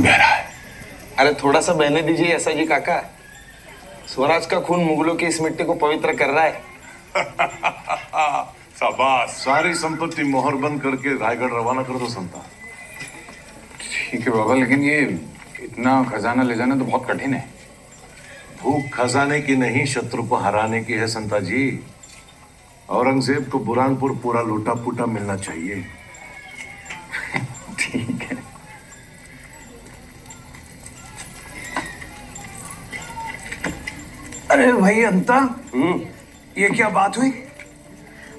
बह रहा है। अरे थोड़ा सा बहने दीजिए ऐसा जी काका। स्वराज का खून मुगलों की इस मिट्टी को पवित्र कर रहा है। शाबाश। सारी संपत्ति मोहर बंद करके रायगढ़ रवाना कर दो संता। ठीक है बाबा, लेकिन ये इतना खजाना ले जाना तो बहुत कठिन है। भूख खजाने की नहीं, शत्रु को हराने की है संता जी। औरंगजेब को बुरहानपुर पूरा लूटा पुटा मिलना चाहिए। ठीक है। अरे भाई अंता, ये क्या बात हुई?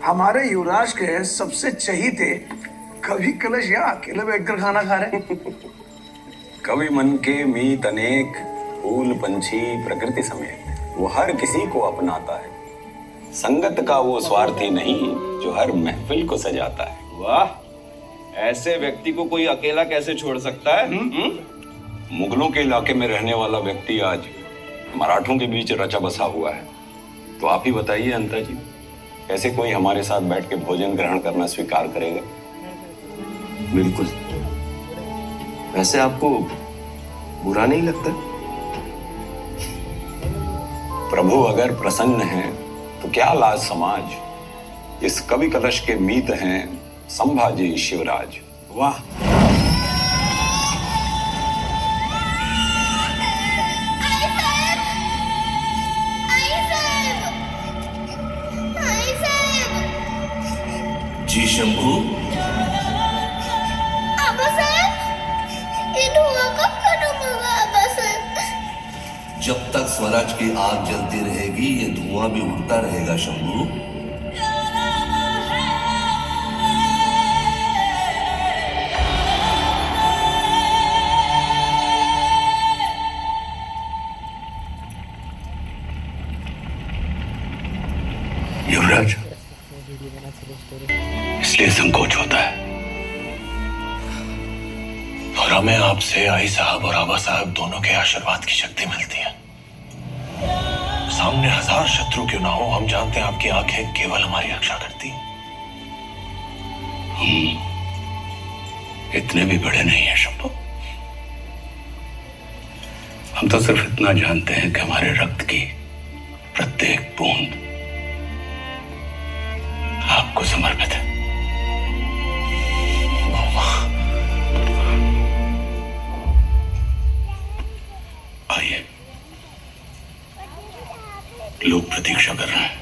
हमारे युवराज के सबसे चहीते कभी कलश यहाँ अकेले बैठकर खाना खा रहे। कवि मन के मीत अनेक, फूल पंछी प्रकृति समेत, वो हर किसी को अपनाता है। संगत का वो स्वार्थी नहीं जो हर महफिल को सजाता है। वाह, ऐसे व्यक्ति को कोई अकेला कैसे छोड़ सकता है? मुगलों के इलाके में रहने वाला व्यक्ति आज मराठों के बीच रचा बसा हुआ है। तो आप ही बताइए अंता जी, कैसे कोई हमारे साथ बैठ के भोजन ग्रहण करना स्वीकार करेगा? बिल्कुल। वैसे आपको बुरा नहीं लगता? प्रभु अगर प्रसन्न है तो क्या लाज समाज। इस कवि कलश के मीत हैं संभाजी शिवराज। वाह, जी शंभू। आबा साहब, ये धुआं कब खत्म होगा आबा साहब? जब तक स्वराज की आग जलती रहेगी ये धुआं भी उड़ता रहेगा शंभू। युवराज, इसलिए संकोच होता है और हमें आपसे आई साहब और आबा साहब दोनों के आशीर्वाद की शक्ति मिलती है। सामने 1000 शत्रु क्यों ना हो, हम जानते हैं आपकी आंखें केवल हमारी रक्षा करती हैं। हम इतने भी बड़े नहीं हैं शंभू। हम तो सिर्फ इतना जानते हैं कि हमारे रक्त की प्रत्येक बूंद आपको समर्पित है। आइए, लोग प्रतीक्षा कर रहे हैं।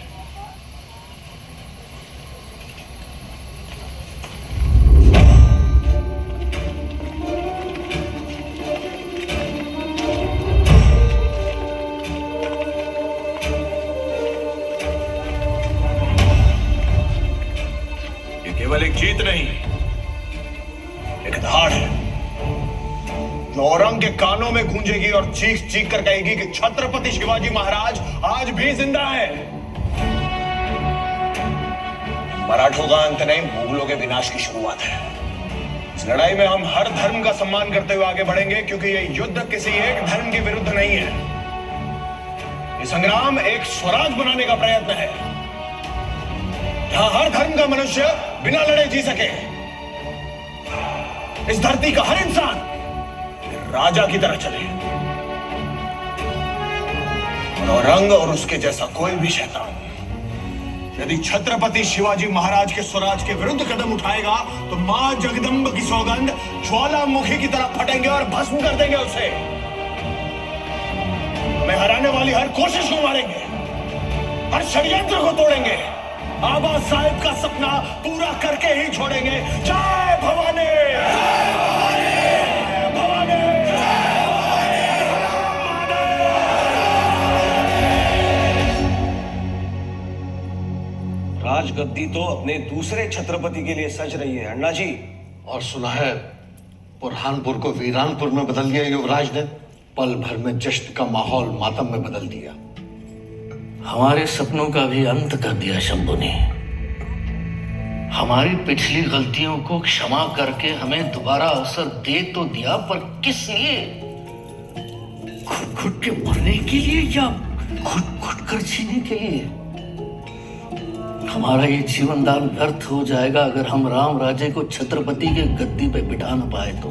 ये केवल एक जीत नहीं, एक धाड़ है जो औरंग के कानों में गूंजेगी और चीख चीख कर कहेगी कि छत्रपति शिवाजी महाराज आज भी जिंदा है। मराठों का अंत नहीं, मुगलों के विनाश की शुरुआत है। इस लड़ाई में हम हर धर्म का सम्मान करते हुए आगे बढ़ेंगे, क्योंकि यह युद्ध किसी एक धर्म के विरुद्ध नहीं है। ये संग्राम एक स्वराज बनाने का प्रयत्न है, जहां हर धर्म का मनुष्य बिना लड़े जी सके। इस धरती का हर इंसान राजा की तरह चले, और औरंग और उसके जैसा कोई भी शैतान यदि छत्रपति शिवाजी महाराज के स्वराज के विरुद्ध कदम उठाएगा तो मां जगदम्ब की सौगंध ज्वालामुखी की तरह फटेंगे और भस्म कर देंगे उसे। हमें हराने वाली हर कोशिश को मारेंगे, हर षड्यंत्र को तोड़ेंगे, आबा साहेब का सपना पूरा करके ही छोड़ेंगे। जय भवानी! राजगद्दी तो अपने दूसरे छत्रपति के लिए सज रही है अन्ना जी। और सुना है बुरहानपुर को वीरानपुर में बदल दिया युवराज ने। पल भर में जश्न का माहौल मातम में बदल दिया। हमारे सपनों का भी अंत कर दिया शंभू ने। हमारी पिछली गलतियों को क्षमा करके हमें दोबारा अवसर दे तो दिया, पर किस लिए? घुट घुट के मरने के लिए या घुट घुट कर जीने के लिए? हमारा ये जीवन दान व्यर्थ हो जाएगा अगर हम राम राजे को छत्रपति के गद्दी पे बिठा न पाए तो।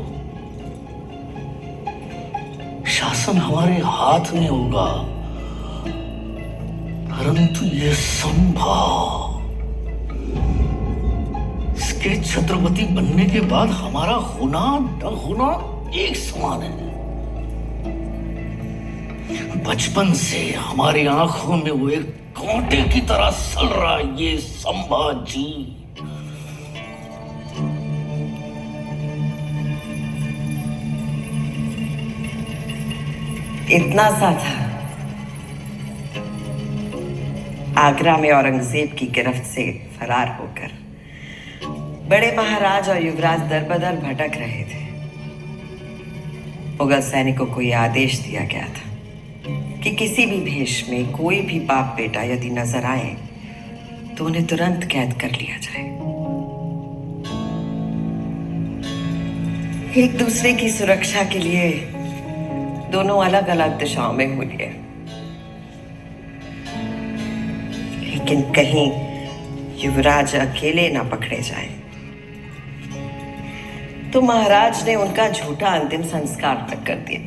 शासन हमारे हाथ में होगा, परंतु ये संभव, इसके छत्रपति बनने के बाद हमारा होना न होना एक समान है। बचपन से हमारी आंखों में वो एक कांटे की तरह सल रहा ये संभाजी। इतना सा था, आगरा में औरंगजेब की गिरफ्त से फरार होकर बड़े महाराज और युवराज दरबदर भटक रहे थे। मुगल सैनिकों को यह आदेश दिया गया था कि किसी भी भेष में कोई भी बाप बेटा यदि नजर आए तो उन्हें तुरंत कैद कर लिया जाए। एक दूसरे की सुरक्षा के लिए दोनों अलग अलग दिशाओं में हो लिए, लेकिन कहीं युवराज अकेले ना पकड़े जाएं, तो महाराज ने उनका झूठा अंतिम संस्कार तक कर दिया।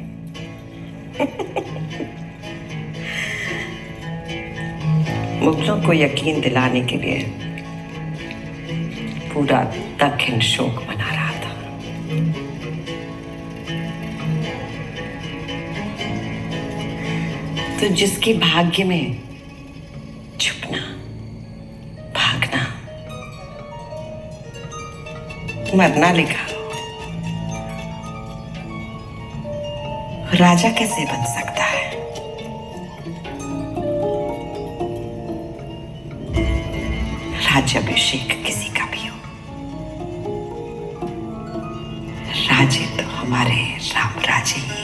मुगलों को यकीन दिलाने के लिए पूरा दक्षिण शोक मना रहा था। तो जिसके भाग्य में छुपना, भागना, मरना लिखा हो, राजा कैसे बन सकता है? राज्याभिषेक किसी का भी हो, राज्य तो हमारे राम राज्य ही है।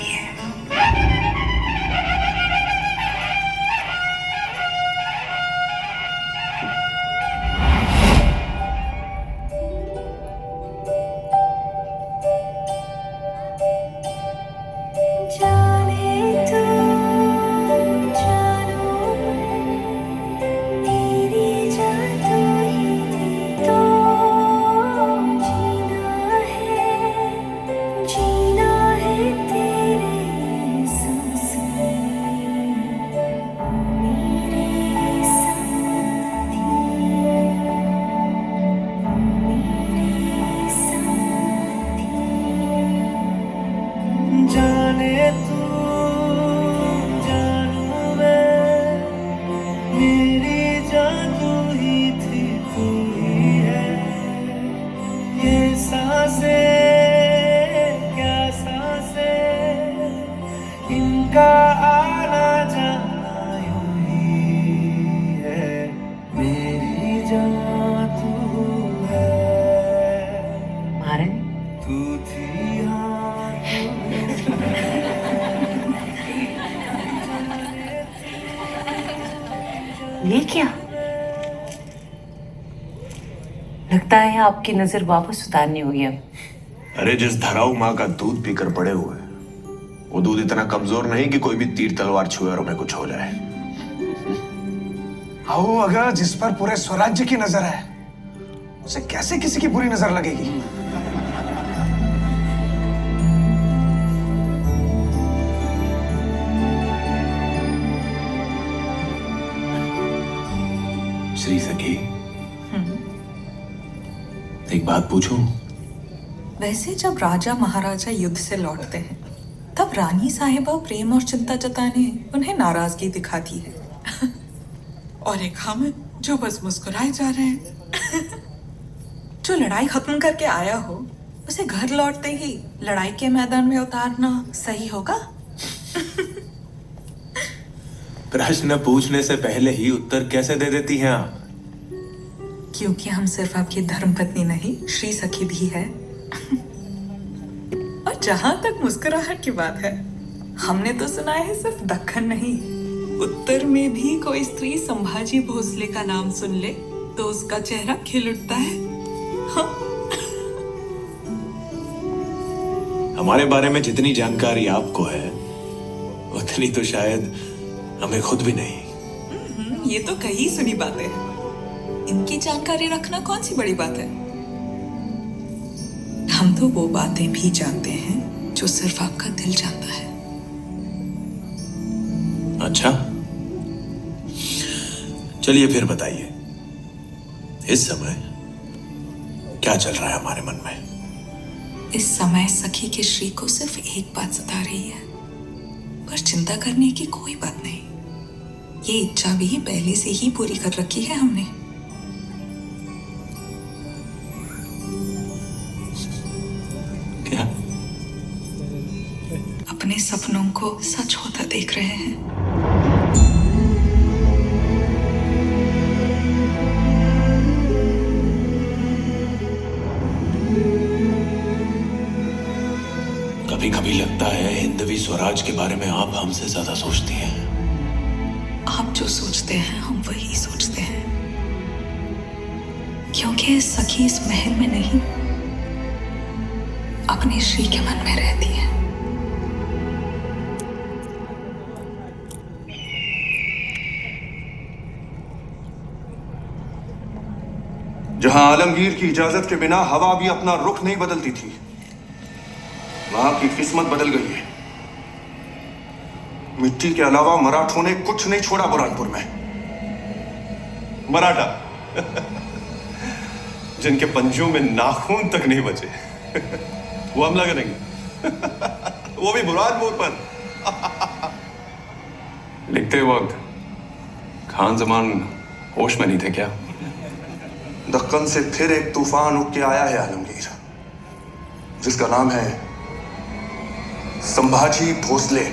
ये क्या? लगता है आपकी नजर वापस उतारनी होगी अब। अरे जिस धराऊ माँ का दूध पीकर पड़े हुए, वो दूध इतना कमजोर नहीं कि कोई भी तीर तलवार छुए और हमें कुछ हो जाए। आओ, अगर जिस पर पूरे स्वराज्य की नजर है, उसे कैसे किसी की बुरी नजर लगेगी? श्री सखी, एक बात पूछूं? वैसे जब राजा महाराजा युद्ध से लौटते हैं, तब रानी साहिबा प्रेम और चिंता जताने उन्हें नाराजगी दिखाती है, और एक हम जो बस मुस्कुराए जा रहे हैं। जो लड़ाई खत्म करके आया हो, उसे घर लौटते ही लड़ाई के मैदान में उतारना सही होगा? प्रश्न पूछने से पहले ही उत्तर कैसे दे देती हैं आप? क्योंकि हम सिर्फ आपकी धर्मपत्नी नहीं, श्री सखी भी है। और जहां तक मुस्कुराहट की बात है, हमने तो सुना है सिर्फ दक्खन नहीं, उत्तर में भी कोई स्त्री संभाजी भोसले का नाम सुन ले तो उसका चेहरा खिल उठता है। हाँ? हमारे बारे में जितनी जानकारी आपको है, उतनी तो शायद हमें खुद भी नहीं। ये तो कही सुनी बातें हैं। इनकी जानकारी रखना कौन सी बड़ी बात है? हम तो वो बातें भी जानते हैं जो सिर्फ आपका दिल जानता है। अच्छा, चलिए फिर बताइए, इस समय क्या चल रहा है हमारे मन में? इस समय सखी के श्री को सिर्फ एक बात सता रही है, पर चिंता करने की कोई बात नहीं। ये इच्छा भी पहले से ही पूरी कर रखी है हमने। क्या? अपने सपनों को सच होता देख रहे हैं। कभी कभी लगता है हिंदवी स्वराज के बारे में आप हमसे ज्यादा सोचती हैं। आप जो सोचते हैं हम वही सोचते हैं, क्योंकि सखी इस महल में नहीं, अपने श्री के मन में रहती है। जहां आलमगीर की इजाजत के बिना हवा भी अपना रुख नहीं बदलती थी, वहां की किस्मत बदल गई है। मिट्टी के अलावा मराठों ने कुछ नहीं छोड़ा बुरहानपुर में। मराठा जिनके पंजों में नाखून तक नहीं बचे, वो हमला करेंगे वो भी बुरहानपुर पर। लिखते वक्त खान जमान होश में नहीं थे क्या? दक्कन से फिर एक तूफान उठ के आया है आलमगीर, जिसका नाम है संभाजी भोसले।